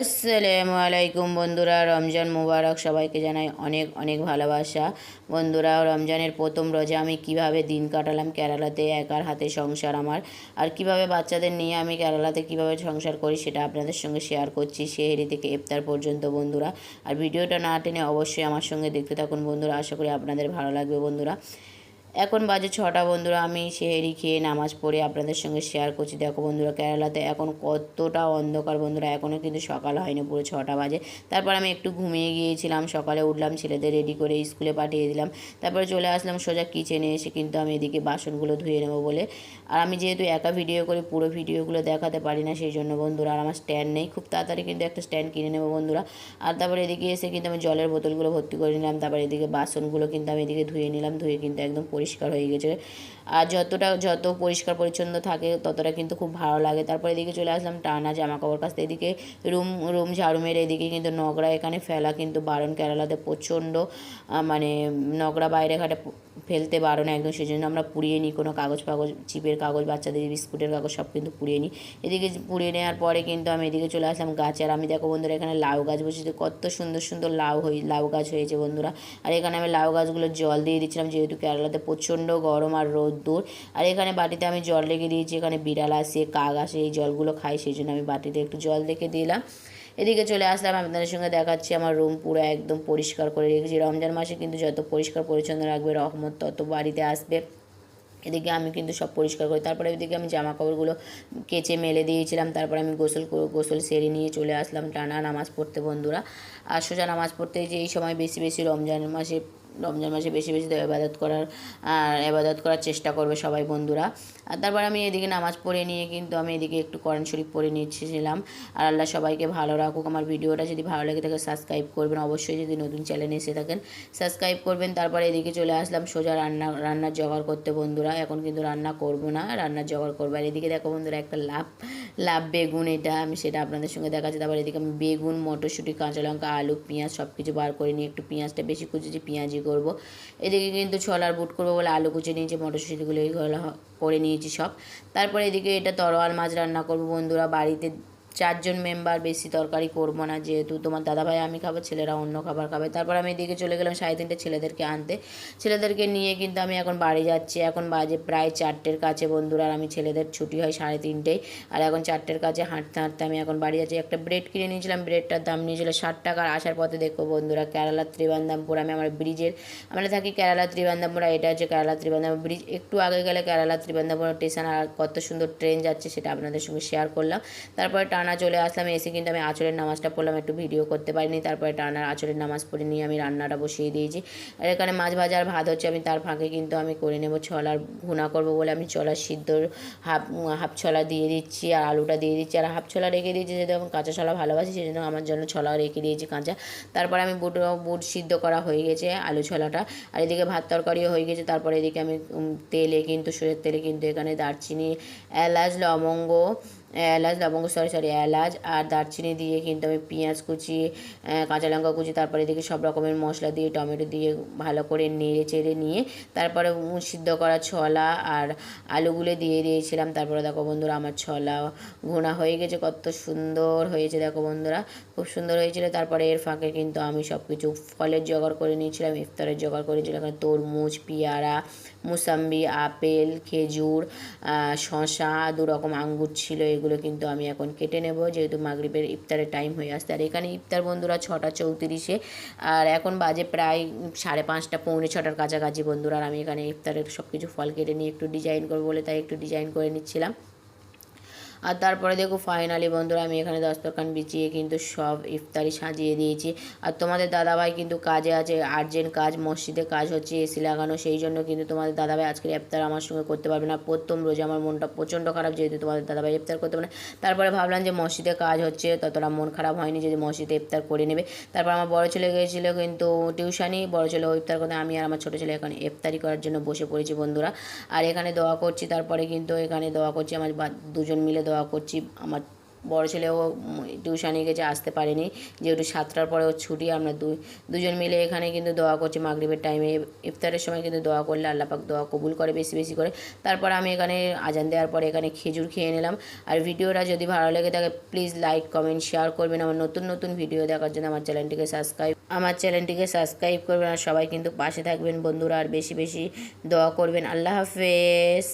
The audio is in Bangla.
আসসালামু আলাইকুম বন্ধুরা, রমজান মুবারক। সবাইকে জানাই অনেক অনেক ভালোবাসা। বন্ধুরা, রমজানের প্রথম রোজা আমি কিভাবে দিন কাটালাম কেরালাতে, একার হাতে সংসার আমার, আর কিভাবে বাচ্চাদের নিয়ে আমি কেরালাতে কিভাবে সংসার করি সেটা আপনাদের সঙ্গে শেয়ার করছি, সেহরি থেকে ইফতার পর্যন্ত বন্ধুরা। আর ভিডিওটা না টেনে অবশ্যই আমার সঙ্গে দেখতে থাকুন বন্ধুরা, আশা করি আপনাদের ভালো লাগবে বন্ধুরা। এখন বাজে 6টা বন্ধুরা, আমি সেহেরি খেয়ে নামাজ পড়ে আপনাদের সঙ্গে শেয়ার করছি। দেখো বন্ধুরা, কেরালাতে এখন কতটা অন্ধকার বন্ধুরা, এখনও কিন্তু সকাল হয়নি, পুরো 6টা বাজে। তারপর আমি একটু ঘুমিয়ে গিয়েছিলাম, সকালে উঠলাম, ছেলেদের রেডি করে স্কুলে পাঠিয়ে দিলাম। তারপরে চলে আসলাম সোজা কিচেনে এসে কিন্তু আমি এদিকে বাসনগুলো ধুয়ে নেবো বলে। আর আমি যেহেতু একা ভিডিও করি, পুরো ভিডিওগুলো দেখাতে পারি না, সেই জন্য বন্ধুরা। আর আমার স্ট্যান্ড নেই, খুব তাড়াতাড়ি কিন্তু একটা স্ট্যান্ড কিনে নেবো বন্ধুরা। আর তারপরে এদিকে এসে কিন্তু আমি জলের বোতলগুলো ভর্তি করে নিলাম। তারপরে এদিকে বাসনগুলো কিন্তু আমি এদিকে ধুয়ে নিলাম, ধুয়ে কিন্তু একদম পরিষ্কার হয়ে গেছে। আর যত পরিষ্কার পরিচ্ছন্ন থাকে ততটা কিন্তু খুব ভালো লাগে। তারপরে এদিকে চলে আসলাম টানা জামা কাপড় কাচতে। এদিকে রুম রুম ঝাড়ু মেরে এদিকে কিন্তু নোংরা এখানে ফেলা কিন্তু বারণ, কেরালাতে প্রচণ্ড মানে নোংরা বাইরে ঘাটে ফেলতে বারণ একদম। সেই জন্য আমরা পুড়িয়ে নিই, কোনো কাগজ ফাগজ, চিপের কাগজ, বাচ্চাদের বিস্কুটের কাগজ সব কিন্তু পুড়িয়ে নিই। এদিকে পুড়িয়ে নেওয়ার পরে কিন্তু আমি এদিকে চলে আসলাম গাছে। আর আমি দেখো বন্ধুরা, এখানে লাউ গাছ বসেছে, কত সুন্দর সুন্দর লাউ গাছ হয়েছে বন্ধুরা। আর এখানে আমি লাউ গাছগুলো জল দিয়ে দিচ্ছিলাম, যেহেতু কেরালাতে প্রচণ্ড গরম আর রোদ্দুর। আর এখানে বাটিতে আমি জল রেখে দিয়েছি, এখানে বিড়াল আসে, কাক আসে, এই জলগুলো খাই, সেই জন্য আমি বাটিতে একটু জল রেখে দিলাম। এদিকে চলে আসলাম, আপনাদের সঙ্গে দেখাচ্ছি আমার রুম পুরো একদম পরিষ্কার করে রেখেছি। রমজান মাসে কিন্তু যত পরিষ্কার পরিচ্ছন্ন রাখবে রহমত তত বাড়িতে আসবে। এদিকে আমি কিন্তু সব পরিষ্কার করি। তারপরে এদিকে আমি জামা কাপড়গুলো কেচে মেলে দিয়েছিলাম। তারপরে আমি গোসল সেরে নিয়ে চলে আসলাম টানা নামাজ পড়তে বন্ধুরা। আর সোজা নামাজ পড়তে যে এই সময় বেশি বেশি রমজান মাসে বেশি বেশি ইবাদত করার চেষ্টা করবে সবাই বন্ধুরা। আর তারপর আমি এদিকে নামাজ পড়ে নিয়ে কিন্তু আমি এদিকে একটু কোরআন শরীফ পড়ে নিচ্ছিলাম। আর আল্লাহ সবাইকে ভালো রাখুক। আমার ভিডিওটা যদি ভালো লাগে থাকে সাবস্ক্রাইব করবেন অবশ্যই, যদি নতুন চ্যানেলে এসে থাকেন সাবস্ক্রাইব করবেন। তারপরে এদিকে চলে আসলাম সোজা রান্নার জোগাড় করতে বন্ধুরা। এখন কিন্তু রান্না করব না, রান্নার জোগাড় করবো। আর এদিকে দেখো বন্ধুরা, একটা লাভ বেগুন, এটা আমি সেটা আপনাদের সঙ্গে দেখাচ্ছি। তারপর এদিকে আমি বেগুন, মটরশুঁটি, কাঁচা লঙ্কা, আলু, পেঁয়াজ সব কিছু বার করে নিয়ে একটু পেঁয়াজটা বেশি কুচেছি, পেঁয়াজি করব। এদিকে কিন্তু ছোলার বুট করবো বলে আলু কুচে নিয়েছি, মটরশুঁটিগুলো এইগুলো করে নিয়েছি সব। তারপরে এদিকে এটা তরোয়াল মাছ রান্না করব বন্ধুরা। বাড়িতে 4জন মেম্বার, বেশি তরকারি করবো না, যেহেতু তোমার দাদাভাই আমি খাবো, ছেলেরা অন্য খাবার খাবে। তারপর আমি এদিকে চলে গেলাম 3:30 ছেলেদেরকে আনতে। ছেলেদেরকে নিয়ে কিন্তু আমি এখন বাড়ি যাচ্ছি। এখন বাজে প্রায় 4টের কাছে বন্ধুরা। আর আমি ছেলেদের ছুটি হয় 3:30, আর এখন 4টের কাছে হাঁটতে হাঁটতে আমি এখন বাড়ি যাচ্ছি। একটা ব্রেড কিনে নিয়েছিলাম, ব্রেডটার দাম নিয়েছিল 60 টাকা। আর আসার পথে দেখো বন্ধুরা, কেরালা ত্রিবান্দামপুর, আমি আমার ব্রিজের, আমরা থাকি কেরালা ত্রিবান্দামপুর, এটা হচ্ছে কেরালা ত্রিবান্দামপুর ব্রিজ। একটু আগে গেলে কেরালা ত্রিবান্দামপুর স্টেশন। আর কত সুন্দর ট্রেন যাচ্ছে সেটা আপনাদের সঙ্গে শেয়ার করলাম। তারপরে টানা চলে আসলাম, এসে কিন্তু আমি আঁচলের নামাজটা পড়লাম, একটু ভিডিও করতে পারিনি। তারপরে টানার আঁচলের নামাজ পড়ে নিয়ে আমি রান্নাটা বসিয়ে দিয়েছি। আর এখানে মাছ ভাজা আর ভাত হচ্ছে, আমি তার ফাঁকে কিন্তু আমি করে নেব ছোলার ভুনা করব বলে আমি ছোলার সিদ্ধর হাফ ছোলা দিয়ে দিচ্ছি, আর আলুটা দিয়ে দিচ্ছি, আর হাফ ছোলা রেখে দিয়েছি, যেহেতু আমি কাঁচা ছোলা ভালোবাসি সেই জন্য আমার জন্য ছোলা রেখে দিয়েছি কাঁচা। তারপরে আমি বুট সিদ্ধ করা হয়ে গেছে, আলু ছোলাটা। আর এদিকে ভাত তরকারিও হয়ে গেছে। তারপরে এদিকে আমি সরষের তেলে কিন্তু এখানে দারচিনি, এলাচ আর দারচিনি দিয়ে কিন্তু আমি পেঁয়াজ কুচি, কাঁচা লঙ্কা কুচি, তারপরে এদিকে সব রকমের মশলা দিয়ে, টমেটো দিয়ে ভালো করে নেড়ে চেড়ে নিয়ে তারপরে সিদ্ধ করা ছোলা আর আলুগুলো দিয়ে দিয়েছিলাম। তারপরে দেখো বন্ধুরা, আমার ছোলা ভুনা হয়ে গেছে, কত সুন্দর হয়েছে দেখো বন্ধুরা, খুব সুন্দর হয়েছিল। তারপরে এর ফাঁকে কিন্তু আমি সব কিছু ফলের জোগাড় করে নিয়েছিলাম, ইফতারের জোগাড় করেছিলাম। এখানে তরমুজ, পেয়ারা, মুসাম্বি, আপেল, খেজুর, শশা, 2 রকম আঙ্গুর ছিল। এগুলো কিন্তু আমি এখন কেটে নেব, যেহেতু মাগরিবের ইফতারের টাইম হয়ে আসছে। আর এখানে ইফতার বন্ধুরা 6:34, আর এখন বাজে প্রায় 5:30, পৌনে 6টার কাছাকাছি বন্ধুরা। আর আমি এখানে ইফতারের সব কিছু ফল কেটে নিয়ে একটু ডিজাইন করবো বলে তাই একটু ডিজাইন করে নিচ্ছিলাম। আর তারপরে দেখো ফাইনালি বন্ধুরা, আমি এখানে দস্তরখান বিছিয়ে কিন্তু সব ইফতারি সাজিয়ে দিয়েছি। আর তোমাদের দাদাভাই কিন্তু কাজে আছে, আর্জেন্ট কাজ, মসজিদে কাজ হচ্ছে, এসি লাগানো, সেই জন্য কিন্তু তোমাদের দাদাভাই আজকের ইফতার আমার সঙ্গে করতে পারবে না। প্রথম রোজে আমার মনটা প্রচণ্ড খারাপ, যেহেতু তোমাদের দাদাভাই ইফতার করতে পারে না। তারপরে ভাবলাম যে মসজিদে কাজ হচ্ছে, ততটা মন খারাপ হয়নি, যদি মসজিদে ইফতার করে নেবে। তারপর আমার বড় ছেলে গিয়েছিলো কিন্তু টিউশানি, বড় ছেলে ইফতার করতে, আমি আর আমার ছোটো ছেলে এখন ইফতারি করার জন্য বসে পড়েছি বন্ধুরা। আর এখানে দোয়া করছি, তারপরে কিন্তু এখানে দোয়া করছি, আমার 2জন মিলে দোয়া করছি। আমার বড় ছেলেও টিউশানে গেছে, আসতে পারেনি, যেহেতু 7টার পরে ওর ছুটি। আমরা দুজন মিলে এখানে কিন্তু দোয়া করছি মাগরিবের টাইমে। ইফতারের সময় কিন্তু দোয়া করলে আল্লাহ পাক দোয়া কবুল করে বেশি বেশি করে। তারপর আমি এখানে আজান দেওয়ার পরে এখানে খেজুর খেয়ে নিলাম। আর ভিডিওটা যদি ভালো লেগে থাকে প্লিজ লাইক কমেন্ট শেয়ার করবেন। আমার নতুন নতুন ভিডিও দেখার জন্য আমার চ্যানেলটিকে সাবস্ক্রাইব করবেন। আর সবাই কিন্তু পাশে থাকবেন বন্ধুরা, আর বেশি বেশি দোয়া করবেন। আল্লাহ হাফেজ।